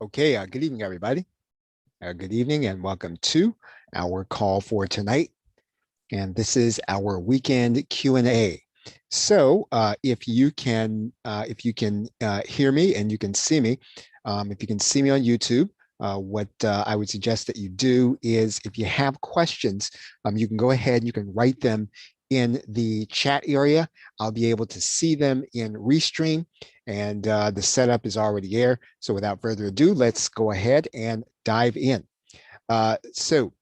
Okay, good evening, everybody. Good evening and welcome to our call for tonight. And this is our weekend Q&A. So if you can hear me and you can see me, if you can see me on YouTube, what I would suggest that you do is if you have questions, you can go ahead and you can write them in the chat area. I'll be able to see them in Restream, and the setup is already there. So without further ado, let's go ahead and dive in. So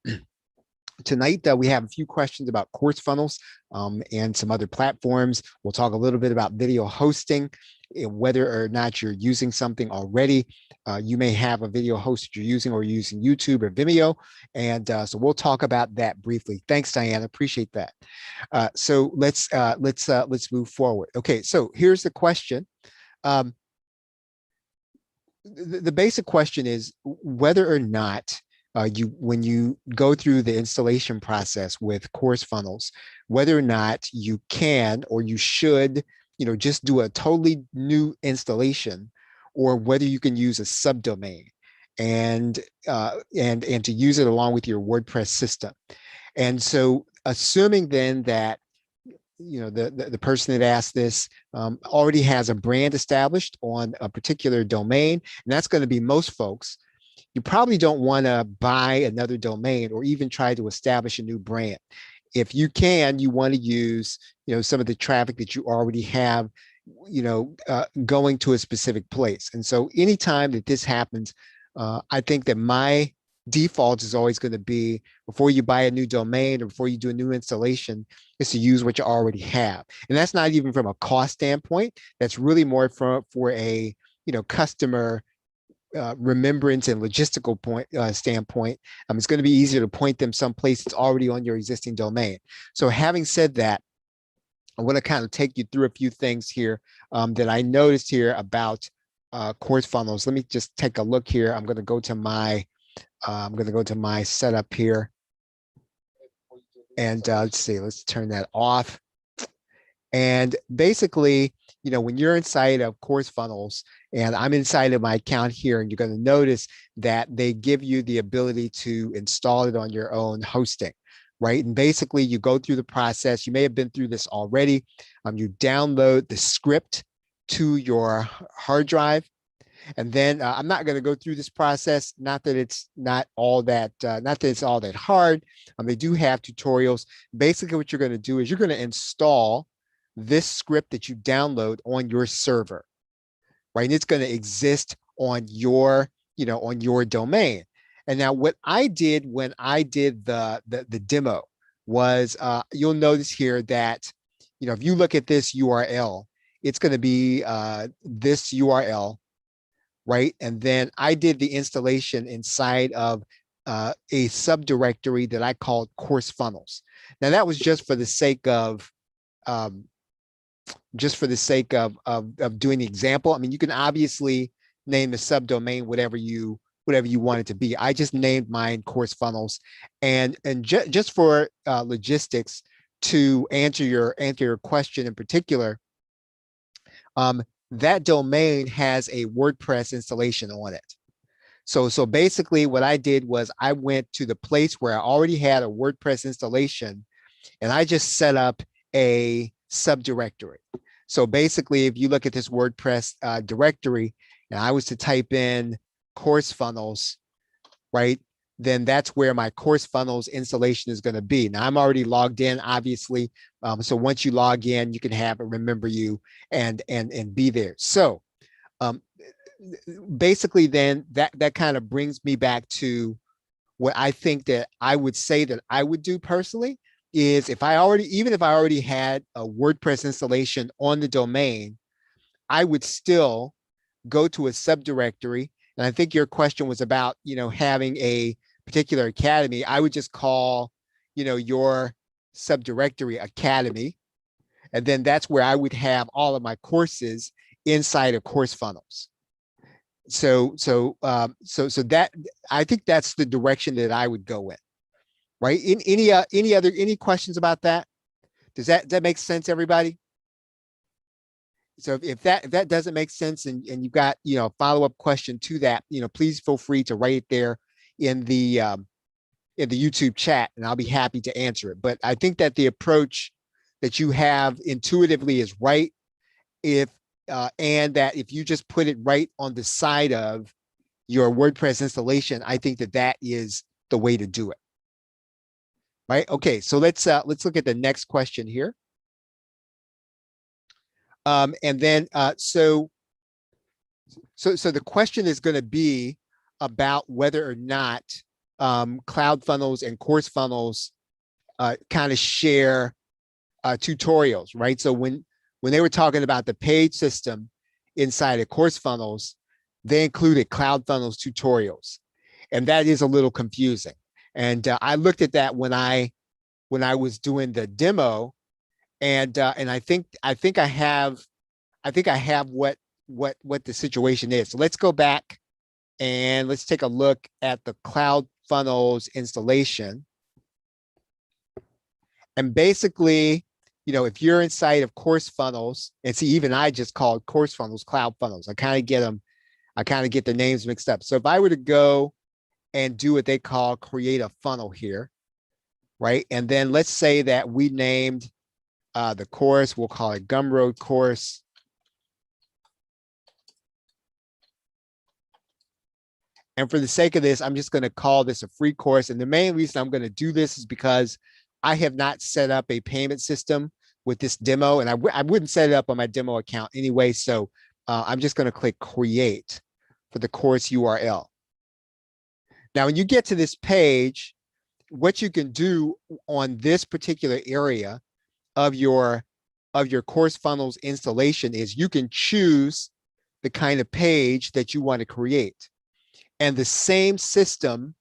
tonight, we have a few questions about course funnels and some other platforms. We'll talk a little bit about video hosting, whether or not you're using something already. You may have a video host that you're using or using YouTube or Vimeo. And so we'll talk about that briefly. Thanks, Diana. Appreciate that. So let's move forward. Okay, so here's the question. The basic question is whether or not when you go through the installation process with course funnels, whether or not you can or you should, just do a totally new installation, or whether you can use a subdomain and to use it along with your WordPress system. And so, assuming then that the person that asked this already has a brand established on a particular domain, and that's going to be most folks, you probably don't want to buy another domain or even try to establish a new brand. If you can, you want to use, some of the traffic that you already have, going to a specific place. And so anytime that this happens, I think that my default is always going to be, before you buy a new domain or before you do a new installation, is to use what you already have. And that's not even from a cost standpoint. That's really more for a, customer remembrance and logistical standpoint. It's going to be easier to point them someplace that's already on your existing domain. So having said that, I want to kind of take you through a few things here that I noticed here about course funnels. Let me just take a look here. I'm going to go to my setup here, and let's see. Let's turn that off. And basically, when you're inside of course funnels, and I'm inside of my account here, and you're going to notice that they give you the ability to install it on your own hosting, right? And basically, you go through the process. You may have been through this already. You download the script to your hard drive. And then I'm not going to go through this process. Not that it's not all that hard. They do have tutorials. Basically, what you're going to do is you're going to install this script that you download on your server, right? And it's going to exist on your, on your domain. And now what I did when I did the demo was, you'll notice here that, if you look at this URL, it's going to be this URL, right? And then I did the installation inside of a subdirectory that I called course funnels. Now that was just for the sake of doing the example. I mean, you can obviously name the subdomain whatever you want it to be. I just named mine course funnels, and just for logistics, to answer your question in particular, that domain has a WordPress installation on it. So basically what I did was I went to the place where I already had a WordPress installation, and I just set up a subdirectory. So basically, if you look at this WordPress directory, and I was to type in course funnels, right, then that's where my course funnels installation is going to be. Now I'm already logged in, obviously. So once you log in, you can have it remember you and be there. So basically, then that kind of brings me back to what I think that I would say that I would do personally is, even if I already had a WordPress installation on the domain, I would still go to a subdirectory. And I think your question was about, having a particular academy. I would just call, your subdirectory academy. And then that's where I would have all of my courses inside of course funnels. So that, I think that's the direction that I would go in. Right? Any questions about that? Does that make sense, everybody? So if that doesn't make sense and you've got, you know, a follow-up question to that, you know, please feel free to write it there in the YouTube chat, and I'll be happy to answer it. But I think that the approach that you have intuitively is right. If and that if you just put it right on the side of your WordPress installation, I think that that is the way to do it. Right? Okay, so let's look at the next question here. And then so the question is going to be about whether or not Cloud Funnels and Course Funnels kind of share tutorials, right? So when they were talking about the page system inside of Course Funnels, they included Cloud Funnels tutorials, and that is a little confusing. And I looked at that when I was doing the demo, and I think I have what the situation is. So let's go back and let's take a look at the Cloud Funnels installation. And basically, you know, if you're inside of Course Funnels, and see, even I just called Course Funnels Cloud Funnels. I kind of get the names mixed up. So if I were to go and do what they call create a funnel here, right? And then let's say that we named the course, we'll call it Gumroad course. And for the sake of this, I'm just going to call this a free course. And the main reason I'm going to do this is because I have not set up a payment system with this demo, and I wouldn't set it up on my demo account anyway. So I'm just going to click create for the course URL. Now, when you get to this page, what you can do on this particular area of your Course Funnels installation is you can choose the kind of page that you want to create. And the same system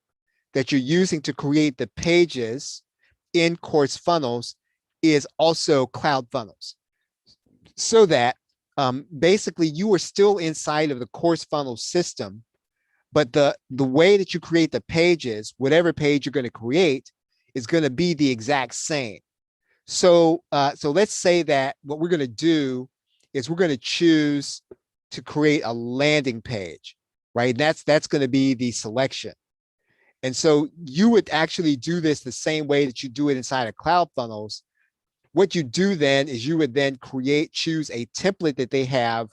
that you're using to create the pages in Course Funnels is also Cloud Funnels. So that basically you are still inside of the Course Funnels system, but the way that you create the pages, whatever page you're going to create, is going to be the exact same. So let's say that what we're going to do is we're going to choose to create a landing page, right? That's going to be the selection. And so you would actually do this the same way that you do it inside of Cloud Funnels. What you do then is you would then choose a template that they have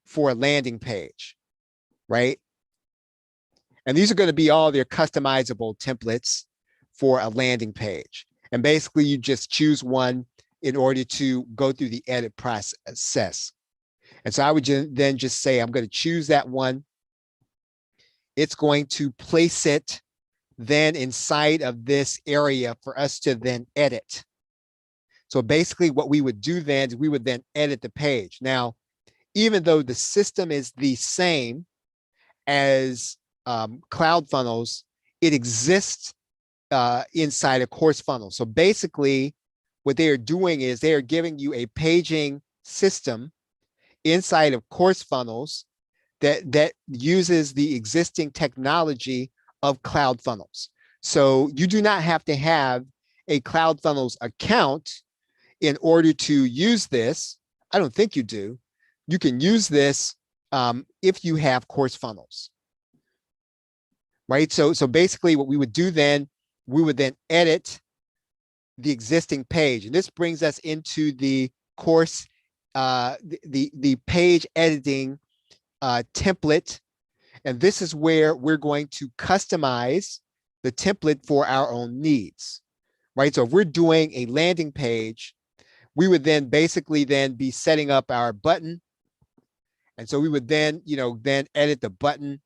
for a landing page, right? And these are going to be all their customizable templates for a landing page. And basically you just choose one in order to go through the edit process. And so I would then just say, I'm going to choose that one. It's going to place it then inside of this area for us to then edit. So basically what we would do then is we would then edit the page. Now, even though the system is the same as Cloud Funnels, it exists inside a Course Funnel. So basically what they are doing is they are giving you a paging system inside of Course Funnels that uses the existing technology of Cloud Funnels. So you do not have to have a Cloud Funnels account in order to use this. I don't think you do. You can use this if you have Course Funnels, right? So basically what we would do then, we would then edit the existing page. And this brings us into the course, the page editing template. And this is where we're going to customize the template for our own needs, right? So if we're doing a landing page, we would then basically then be setting up our button. And so we would then, then edit the button.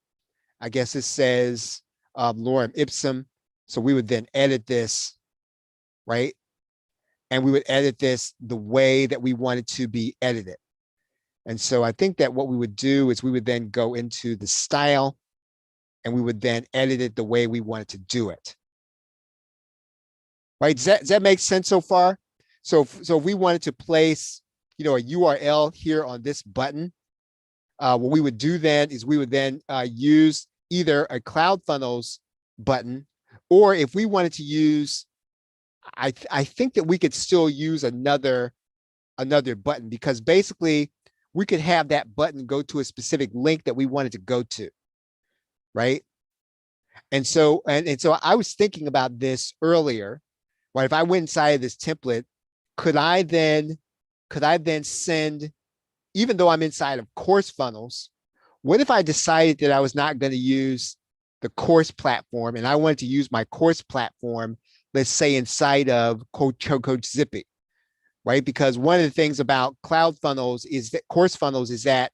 I guess it says lorem ipsum. So we would then edit this, right? And we would edit this the way that we want it to be edited. And so I think that what we would do is we would then go into the style and we would then edit it the way we wanted to do it. Right? Does that make sense so far? So if we wanted to place, a URL here on this button, what we would do then is we would then use either a Cloud Funnels button, or if we wanted to use, I think that we could still use another button, because basically we could have that button go to a specific link that we wanted to go to, right? And so I was thinking about this earlier, right? If I went inside of this template, could I then send, even though I'm inside of course funnels, what if I decided that I was not going to use the course platform and I wanted to use my course platform, let's say inside of Coach Zippy, right? Because one of the things about cloud funnels is that course funnels is that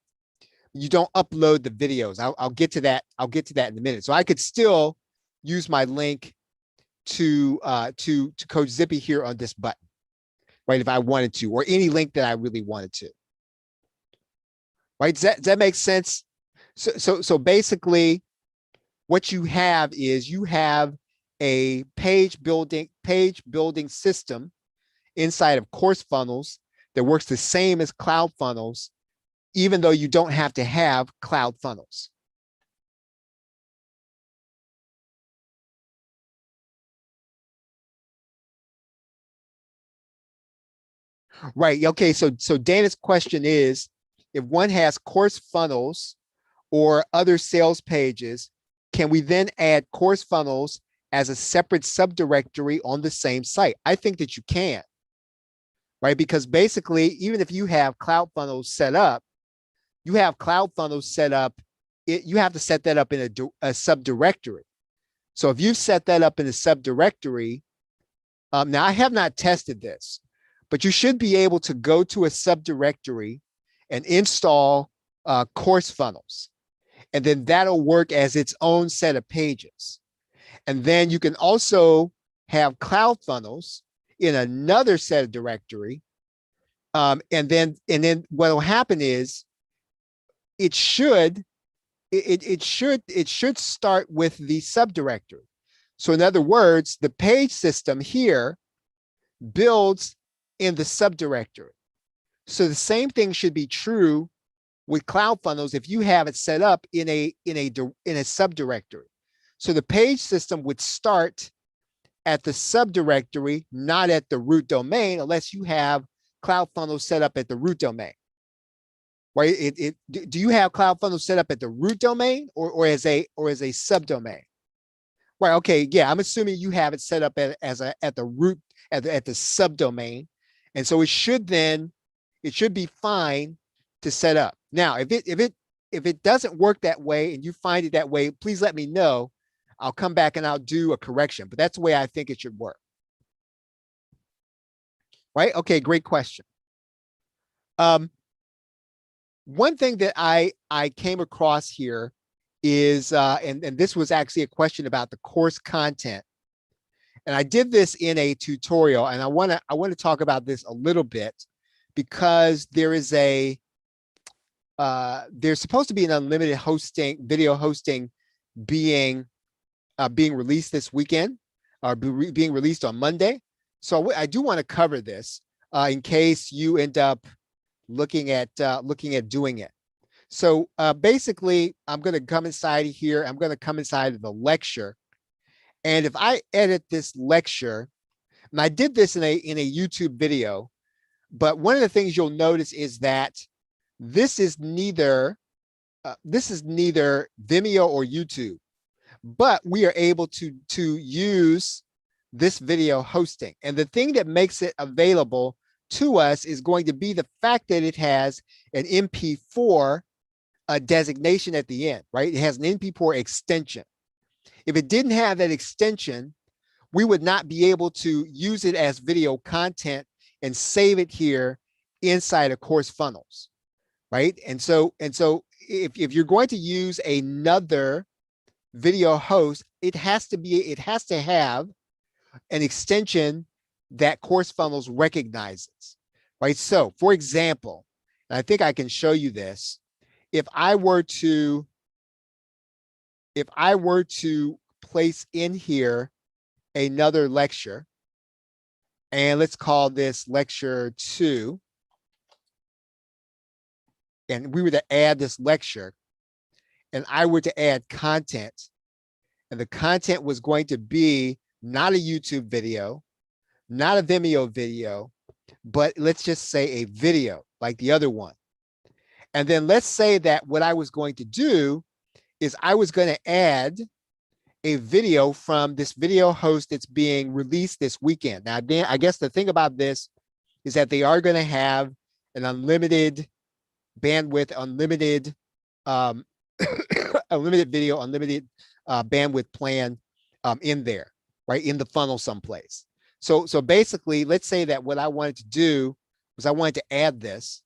you don't upload the videos. I'll get to that. I'll get to that in a minute. So I could still use my link to Coach Zippy here on this button, right? If I wanted to, or any link that I really wanted to, right? Does that make sense? So basically, what you have is you have a page building system inside of course funnels that works the same as cloud funnels, even though you don't have to have cloud funnels. Right. Okay. So Dana's question is, if one has course funnels or other sales pages, can we then add course funnels as a separate subdirectory on the same site? I think that you can, right? Because basically, even if you have cloud funnels set up, you have to set that up in a subdirectory. So if you set that up in a subdirectory, now I have not tested this, but you should be able to go to a subdirectory and install course funnels. And then that'll work as its own set of pages. And then you can also have cloud funnels in another set of directory. And then what will happen is it should start with the subdirectory. So in other words, the page system here builds in the subdirectory. So the same thing should be true with cloud funnels if you have it set up in a subdirectory. So the page system would start at the subdirectory, not at the root domain, unless you have cloud funnels set up at the root domain. Right? Do you have cloud funnels set up at the root domain or as a subdomain? Right. Okay. Yeah, I'm assuming you have it set up at the root at the subdomain, and so it should be fine to set up. Now, if it doesn't work that way and you find it that way, please let me know. I'll come back and I'll do a correction, but that's the way I think it should work. Right? Okay, great question. One thing that I came across here is, and this was actually a question about the course content. And I did this in a tutorial, and I want to talk about this a little bit because there's supposed to be an unlimited video hosting being released this weekend, or being released on Monday. So I do want to cover this in case you end up looking at doing it. So basically, I'm going to come inside here. I'm going to come inside of the lecture, and if I edit this lecture, and I did this in a YouTube video, but one of the things you'll notice is that this is neither Vimeo or YouTube, but we are able to use this video hosting. And the thing that makes it available to us is going to be the fact that it has an MP4 designation at the end, right? It has an MP4 extension. If it didn't have that extension, we would not be able to use it as video content and save it here inside of course funnels, right? And so if you're going to use another video host, it has to have an extension that course funnels recognizes, right? So for example, and I think I can show you this, if I were to place in here another lecture, and let's call this lecture 2, and we were to add this lecture, and I were to add content, and the content was going to be not a YouTube video, not a Vimeo video, but let's just say a video like the other one. And then let's say that what I was going to do is I was going to add a video from this video host that's being released this weekend. Now, Dan, I guess the thing about this is that they are going to have an unlimited bandwidth, unlimited, um, unlimited video, unlimited bandwidth plan in there, right? In the funnel someplace. So basically, let's say that what I wanted to do was I wanted to add this,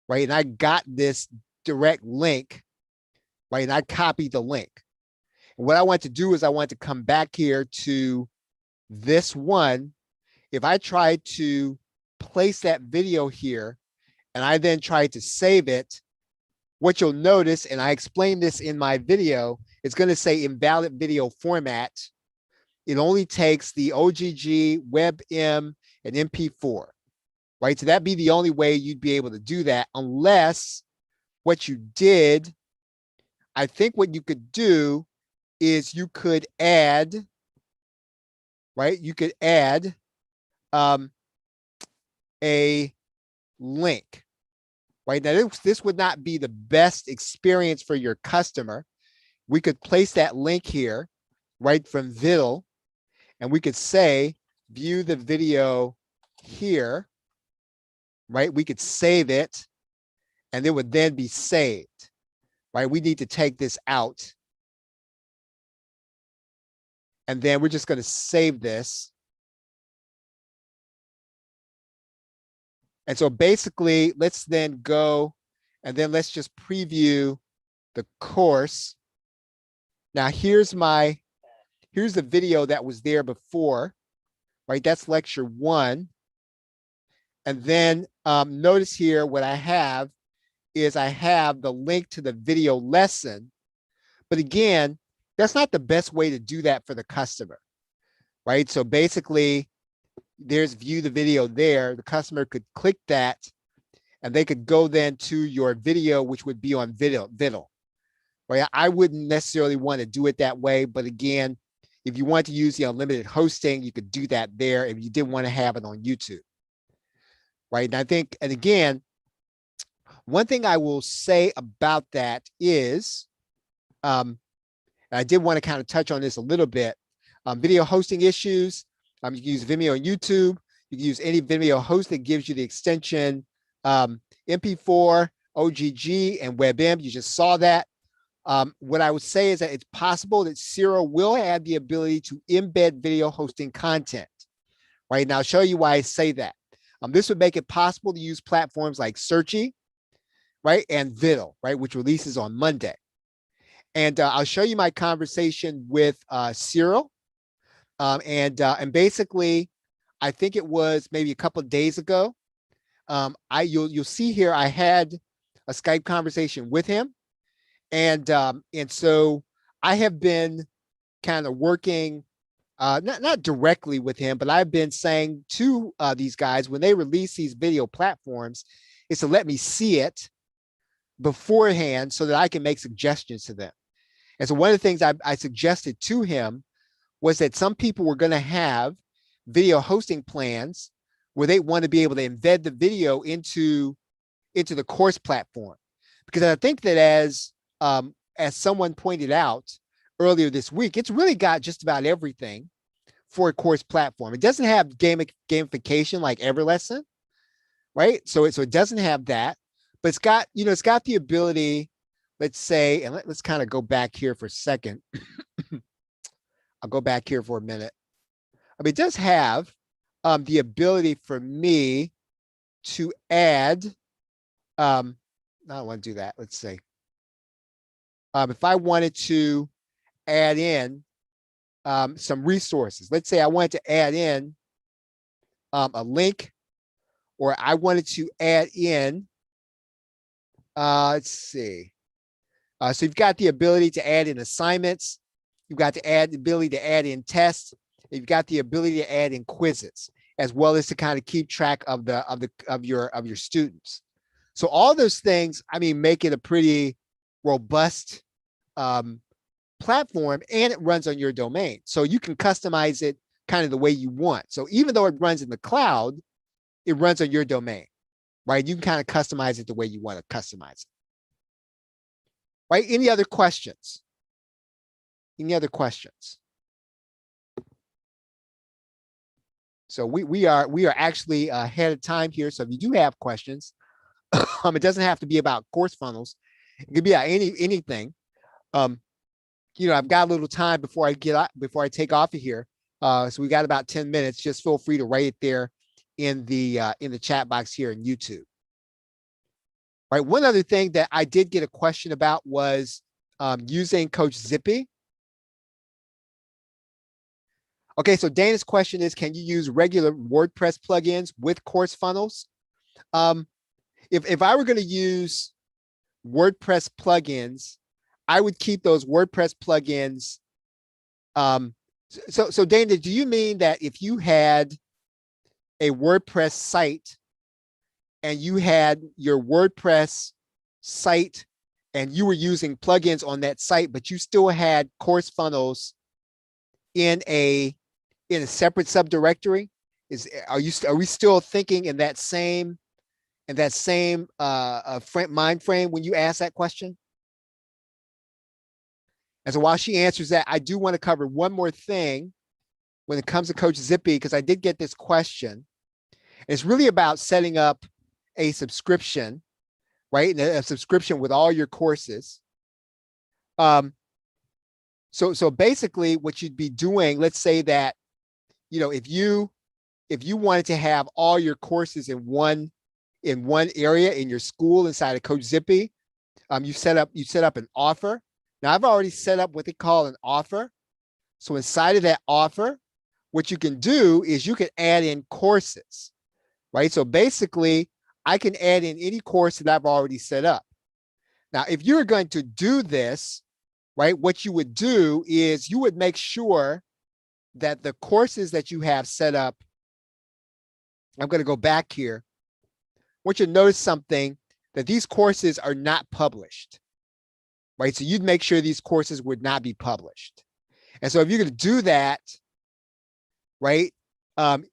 right? And I got this direct link, right? And I copied the link. And what I want to do is I want to come back here to this one. If I try to place that video here and I then try to save it, what you'll notice, and I explained this in my video, it's going to say invalid video format. It only takes the OGG, WebM, and MP4, right? So that'd be the only way you'd be able to do that, unless what you did, I think what you could do is you could add, right? You could add a link, right? Now, this would not be the best experience for your customer. We could place that link here, right, from Vidal, and we could say, view the video here, right? We could save it, and it would then be saved, right? We need to take this out. And then we're just going to save this. And so basically, let's then go and then let's just preview the course. Now, here's the video that was there before, right? That's lecture 1. And then notice here what I have is I have the link to the video lesson. But again, that's not the best way to do that for the customer, right? So basically, there's view the video there. The customer could click that and they could go then to your video, which would be on Vidal, right? I wouldn't necessarily want to do it that way. But again, if you want to use the unlimited hosting, you could do that there if you didn't want to have it on YouTube, right? And I think, and again, one thing I will say about that is, I did want to kind of touch on this a little bit. Video hosting issues. You can use Vimeo and YouTube. You can use any video host that gives you the extension MP4, OGG, and WebM. You just saw that. What I would say is that it's possible that Cyril will have the ability to embed video hosting content, right? Now, I'll show you why I say that. This would make it possible to use platforms like Searchy, right, and Vidal, right, which releases on Monday. And I'll show you my conversation with Cyril. And basically, I think it was maybe a couple of days ago. You'll see here I had a Skype conversation with him, and so I have been kind of working not directly with him, but I've been saying to these guys when they release these video platforms, is to let me see it beforehand so that I can make suggestions to them. And so one of the things I suggested to him was that some people were going to have video hosting plans where they want to be able to embed the video into the course platform. Because I think that as someone pointed out earlier this week, it's really got just about everything for a course platform. It doesn't have gamification like EverLesson, right? So it doesn't have that, but it's got the ability, let's say, and let's kind of go back here for a second. I'll go back here for a minute. I mean, it does have the ability for me to add, I don't want to do that. Let's see. If I wanted to add in some resources, let's say I wanted to add in a link, or I wanted to add in, let's see. So you've got the ability to add in assignments. You've got the ability to add in tests. You've got the ability to add in quizzes, as well as to kind of keep track of your students. So all those things, I mean, make it a pretty robust platform, and it runs on your domain. So you can customize it kind of the way you want. So even though it runs in the cloud, it runs on your domain, right? You can kind of customize it the way you want to customize it. right? Any other questions? Any other questions? So we are actually ahead of time here. So if you do have questions, it doesn't have to be about course funnels. It could be about anything. I've got a little time before I take off of here. So we got about 10 minutes. Just feel free to write it there in the chat box here in YouTube. Right. One other thing that I did get a question about was using Coach Zippy. Okay, so Dana's question is, can you use regular WordPress plugins with course funnels? If I were going to use WordPress plugins, I would keep those WordPress plugins. So Dana, do you mean that if you had a WordPress site and you had your WordPress site and you were using plugins on that site, but you still had course funnels in a separate subdirectory? Are we still thinking in that same mind frame when you ask that question? And so while she answers that, I do want to cover one more thing when it comes to Coach Zippy, because I did get this question. It's really about setting up a subscription, right? A subscription with all your courses. So basically what you'd be doing, let's say that, if you wanted to have all your courses in one area in your school inside of Coach Zippy, you set up an offer. Now I've already set up what they call an offer. So inside of that offer, what you can do is you can add in courses, right? So basically I can add in any course that I've already set up. Now, if you're going to do this, right, what you would do is you would make sure that the courses that you have set up, I'm going to go back here. I want you to notice something, that these courses are not published, right? So you'd make sure these courses would not be published. And so if you're going to do that, right,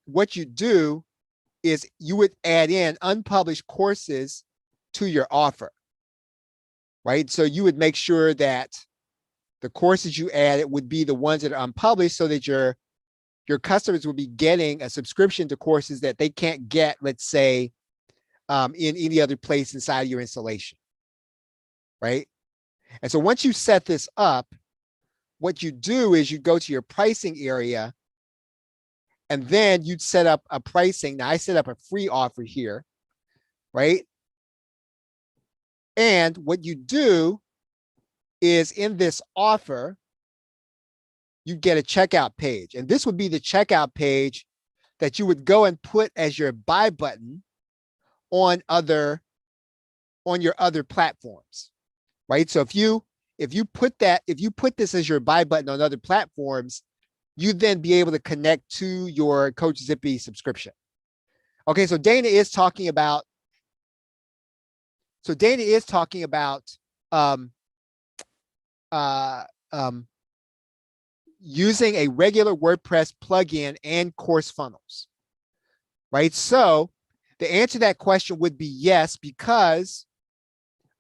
what you do is you would add in unpublished courses to your offer, right? So you would make sure that the courses you added would be the ones that are unpublished, so that your customers will be getting a subscription to courses that they can't get, let's say, in any other place inside your installation, right? And so once you set this up, what you do is you go to your pricing area, and then you'd set up a pricing. Now I set up a free offer here, right? And what you do is in this offer, you get a checkout page. And this would be the checkout page that you would go and put as your buy button on your other platforms, right? So if you put this as your buy button on other platforms, you'd then be able to connect to your Coach Zippy subscription. Okay, so Dana is talking about using a regular WordPress plugin and course funnels, right? So the answer to that question would be yes, because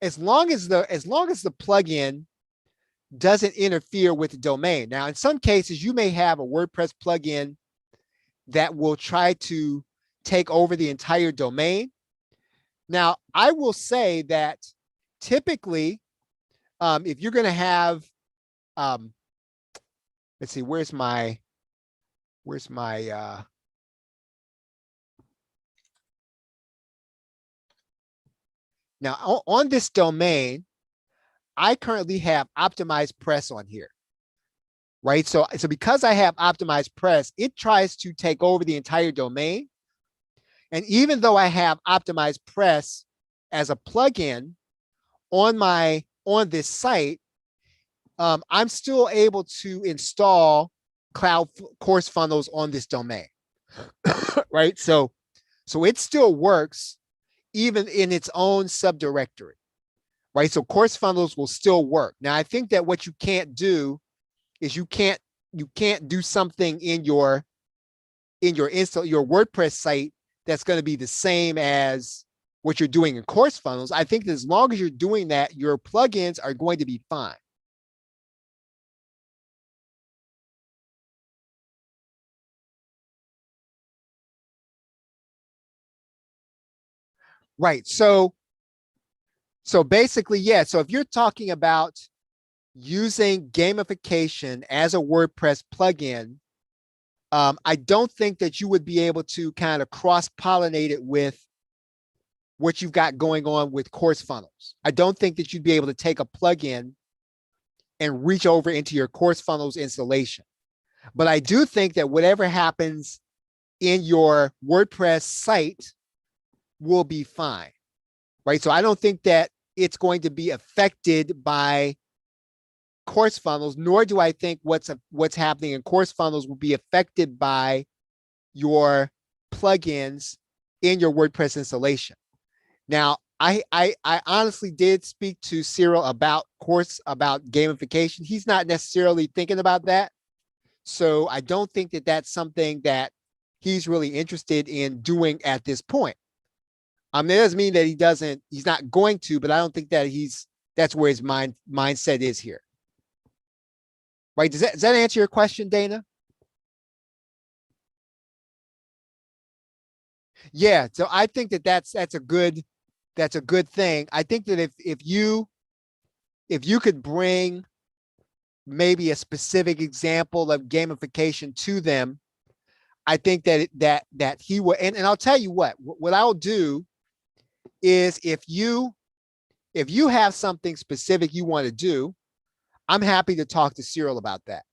as long as the plugin doesn't interfere with the domain. Now, in some cases, you may have a WordPress plugin that will try to take over the entire domain. Now, I will say that typically, if you're going to have, let's see, where's my now on this domain, I currently have optimized press on here, right? So because I have optimized press, it tries to take over the entire domain. And even though I have optimized press as a plugin on this site, I'm still able to install cloud course funnels on this domain, right? So it still works even in its own subdirectory, right? So course funnels will still work. Now, I think that what you can't do is you can't do something in your WordPress site that's going to be the same as what you're doing in course funnels, I think that as long as you're doing that, your plugins are going to be fine. Right. So basically, yeah. So if you're talking about using gamification as a WordPress plugin, I don't think that you would be able to kind of cross-pollinate it with what you've got going on with course funnels. I don't think that you'd be able to take a plugin and reach over into your course funnels installation. But I do think that whatever happens in your WordPress site will be fine, right? So I don't think that it's going to be affected by course funnels, nor do I think what's happening in course funnels will be affected by your plugins in your WordPress installation. Now, I honestly did speak to Cyril about gamification. He's not necessarily thinking about that. So I don't think that that's something that he's really interested in doing at this point. It doesn't mean that he's not going to, but I don't think that that's where his mindset is here. Right? Does that answer your question, Dana? Yeah. So I think that that's a good thing. I think that if you could bring maybe a specific example of gamification to them, I think that he will. And I'll tell you what I'll do is if you have something specific you want to do, I'm happy to talk to Cyril about that.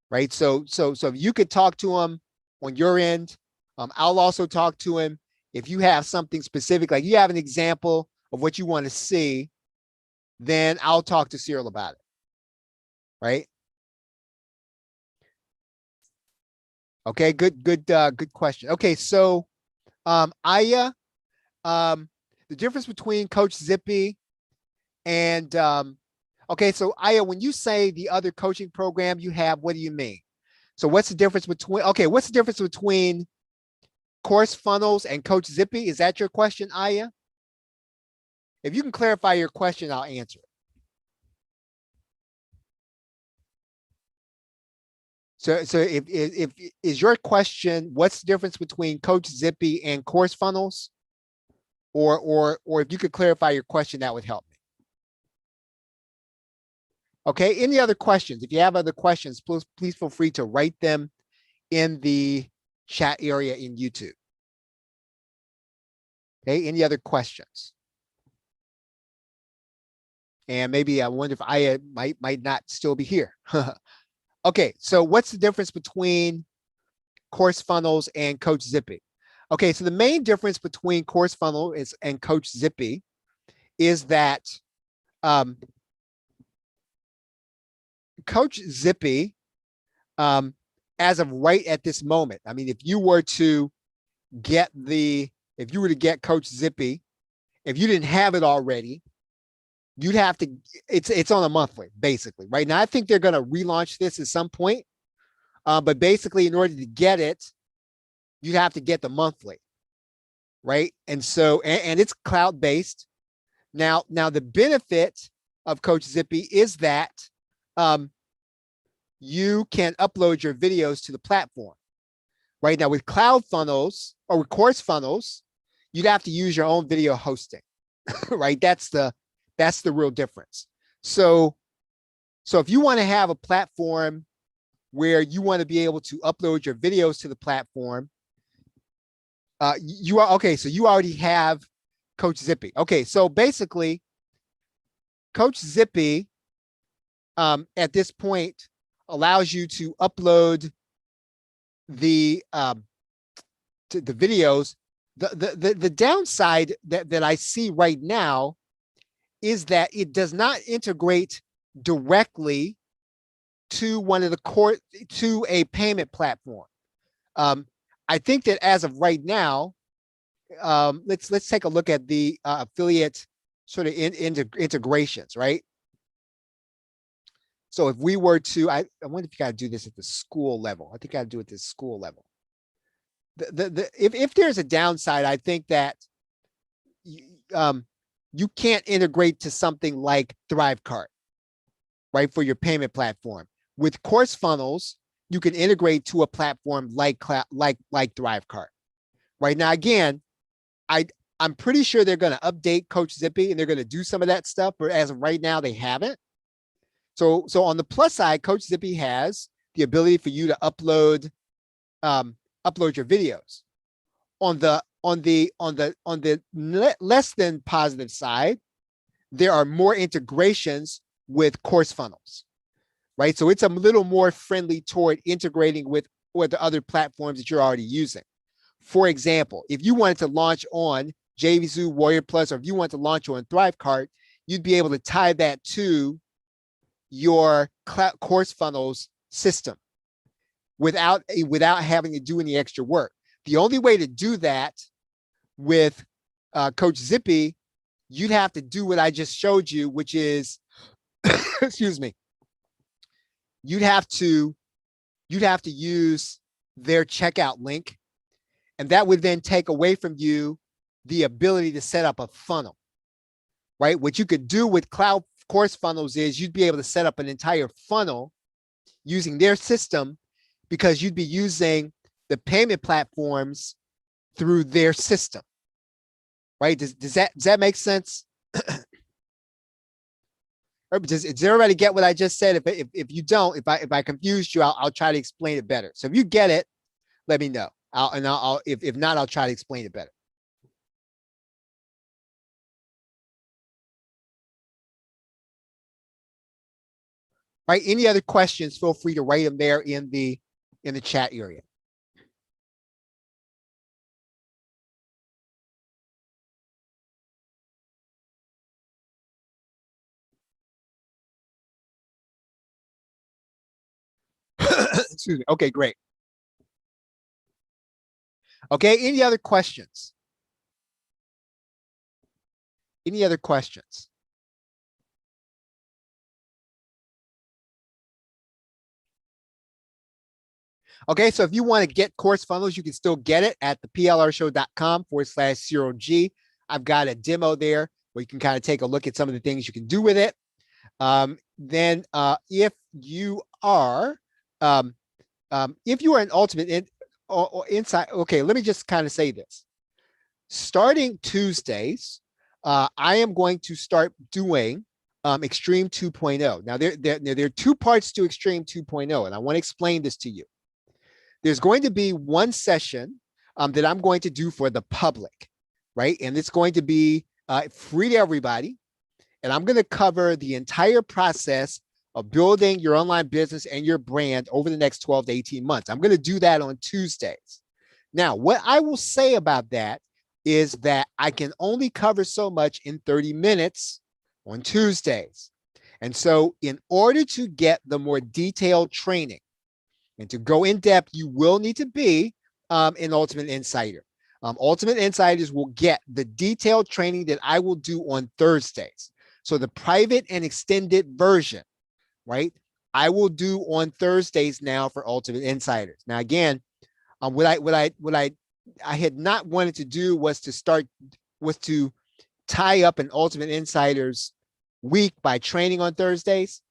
Right. So if you could talk to him on your end, I'll also talk to him. If you have something specific, like you have an example of what you want to see, then I'll talk to Cyril about it. Right. Okay. Good question. Okay. So, Aya, the difference between Coach Zippy and, okay. So Aya, when you say the other coaching program you have, what do you mean? So what's the difference between course funnels and Coach Zippy? Is that your question, Aya? If you can clarify your question, I'll answer it. So if is your question, what's the difference between Coach Zippy and course funnels? Or if you could clarify your question, that would help me. Okay, any other questions? If you have other questions, please feel free to write them in the chat area in YouTube. Okay, any other questions? And maybe I wonder if I might not still be here. Okay, so what's the difference between course funnels and Coach Zippy? Okay, so the main difference between course funnel and Coach Zippy is that Coach Zippy, as of right at this moment, I mean, if you were to get Coach Zippy, if you didn't have it already, you'd have to, it's on a monthly, basically, right? Now, I think they're going to relaunch this at some point, but basically, in order to get it, you'd have to get the monthly, right? And so, and it's cloud-based. Now, the benefit of Coach Zippy is that you can upload your videos to the platform. Right now, with cloud funnels or with course funnels, you'd have to use your own video hosting, right? That's the real difference. So if you want to have a platform where you want to be able to upload your videos to the platform, you are okay. So you already have Coach Zippy. Okay, so basically, Coach Zippy at this point allows you to upload the videos. The downside that I see right now is that it does not integrate directly to to a payment platform. I think that as of right now, let's take a look at the affiliate sort of integrations, right? So if we were to, I wonder if you got to do this at the school level. I think I got to do it at the school level. If there's a downside, I think that you can't integrate to something like Thrivecart, right, for your payment platform. With course funnels, you can integrate to a platform like Thrivecart. Right now, again, I'm pretty sure they're going to update Coach Zippy and they're going to do some of that stuff, but as of right now, they haven't. So on the plus side, Coach Zippy has the ability for you to upload your videos. On the less than positive side, there are more integrations with course funnels, right? So it's a little more friendly toward integrating with the other platforms that you're already using. For example, if you wanted to launch on JVZoo, Warrior Plus, or if you want to launch on Thrivecart, you'd be able to tie that to your course funnels system without having to do any extra work. The only way to do that with Coach Zippy, you'd have to do what I just showed you, which is, excuse me, you'd have to use their checkout link, and that would then take away from you the ability to set up a funnel, right? What you could do with cloud course funnels is you'd be able to set up an entire funnel using their system, because you'd be using the payment platforms through their system, right? Does that make sense? Does everybody get what I just said? If you don't, if I confused you, I'll try to explain it better. So if you get it, let me know. If not, I'll try to explain it better. Right? Any other questions? Feel free to write them there in the chat area. Excuse me. Okay, great. Okay, any other questions? Any other questions? Okay, so if you want to get course funnels, you can still get it at the plrshow.com/Cyril G. I've got a demo there where you can kind of take a look at some of the things you can do with it. Then if you are an ultimate inside, okay, let me just kind of say this. Starting Tuesdays, I am going to start doing Extreme 2.0. Now, there are two parts to Extreme 2.0, and I want to explain this to you. There's going to be one session that I'm going to do for the public, right? And it's going to be free to everybody. And I'm going to cover the entire process of building your online business and your brand over the next 12 to 18 months. I'm going to do that on Tuesdays. Now, what I will say about that is that I can only cover so much in 30 minutes on Tuesdays. And so in order to get the more detailed training and to go in depth, you will need to be an Ultimate Insider. Ultimate Insiders will get the detailed training that I will do on Thursdays. So the private and extended version, right, I will do on Thursdays now for Ultimate Insiders. Now, again, what I had not wanted to do was to tie up an Ultimate Insiders week by training on Thursdays.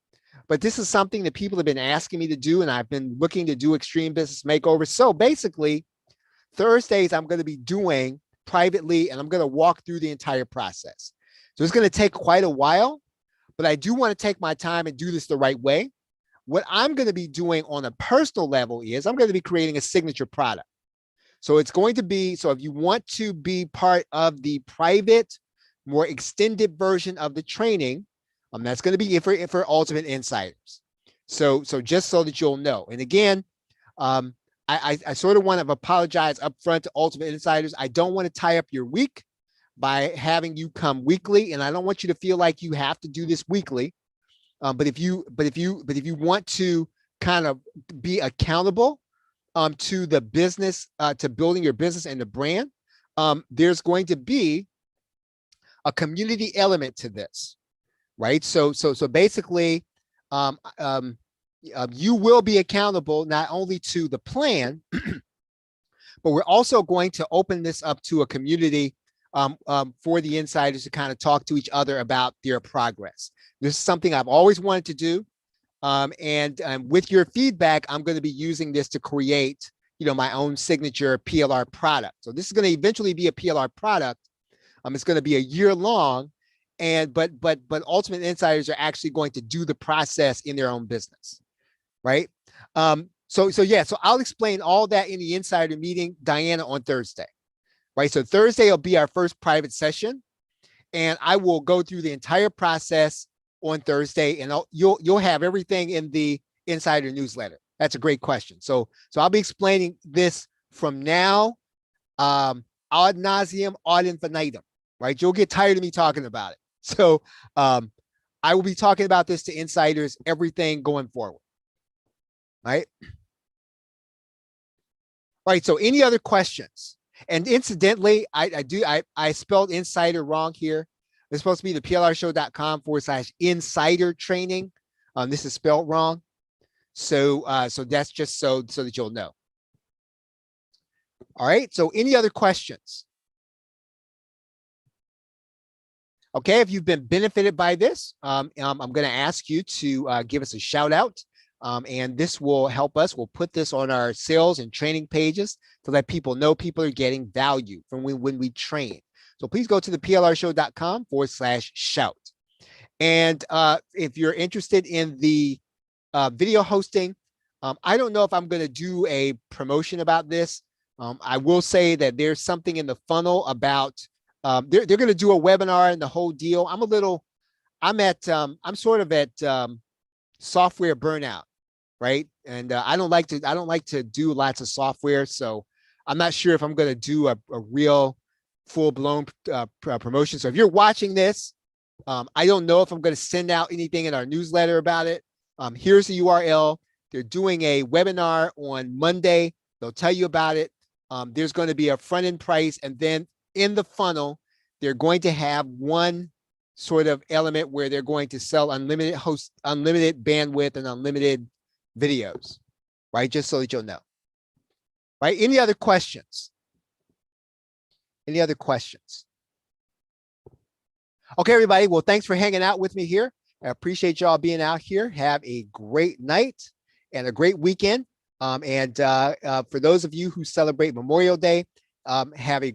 But this is something that people have been asking me to do, and I've been looking to do Extreme Business Makeover. So basically, Thursdays I'm going to be doing privately, and I'm going to walk through the entire process. So it's going to take quite a while, but I do want to take my time and do this the right way. What I'm going to be doing on a personal level is I'm going to be creating a signature product. So it's going to be, so if you want to be part of the private, more extended version of the training, that's going to be for Ultimate Insiders. So just so that you'll know. And again, I sort of want to apologize up front to Ultimate Insiders. I don't want to tie up your week by having you come weekly, and I don't want you to feel like you have to do this weekly. But if you want to kind of be accountable to the business, to building your business and the brand, there's going to be a community element to this, right? So basically, you will be accountable not only to the plan, but we're also going to open this up to a community for the insiders to kind of talk to each other about their progress. This is something I've always wanted to do. And with your feedback, I'm going to be using this to create, my own signature PLR product. So this is going to eventually be a PLR product. It's going to be a year long, but Ultimate Insiders are actually going to do the process in their own business, right? So I'll explain all that in the insider meeting, Diana, on Thursday, right? So Thursday will be our first private session, and I will go through the entire process on Thursday, and you'll have everything in the insider newsletter. That's a great question. So I'll be explaining this from now, ad nauseum, ad infinitum, right? You'll get tired of me talking about it. So I will be talking about this to insiders, everything going forward, right? All right. So any other questions? And incidentally, I spelled insider wrong here. It's supposed to be the plrshow.com/insider training. This is spelled wrong. So that's just so that you'll know. All right. So any other questions? Okay. If you've been benefited by this, I'm going to ask you to give us a shout out. And this will help us. We'll put this on our sales and training pages to let people know people are getting value from when we train. So please go to the plrshow.com/shout. And if you're interested in the video hosting, I don't know if I'm going to do a promotion about this. I will say that there's something in the funnel about they're going to do a webinar and the whole deal. I'm sort of at software burnout, right? And I don't like to do lots of software, so I'm not sure if I'm going to do a real full-blown promotion. So if you're watching this, I don't know if I'm going to send out anything in our newsletter about it. Here's the URL. They're doing a webinar on Monday. They'll tell you about it. There's going to be a front-end price, and then in the funnel, they're going to have one sort of element where they're going to sell unlimited bandwidth, and unlimited videos, right? Just so that you'll know, right? Any other questions? Any other questions? Okay, everybody. Well, thanks for hanging out with me here. I appreciate y'all being out here. Have a great night and a great weekend. For those of you who celebrate Memorial Day, have a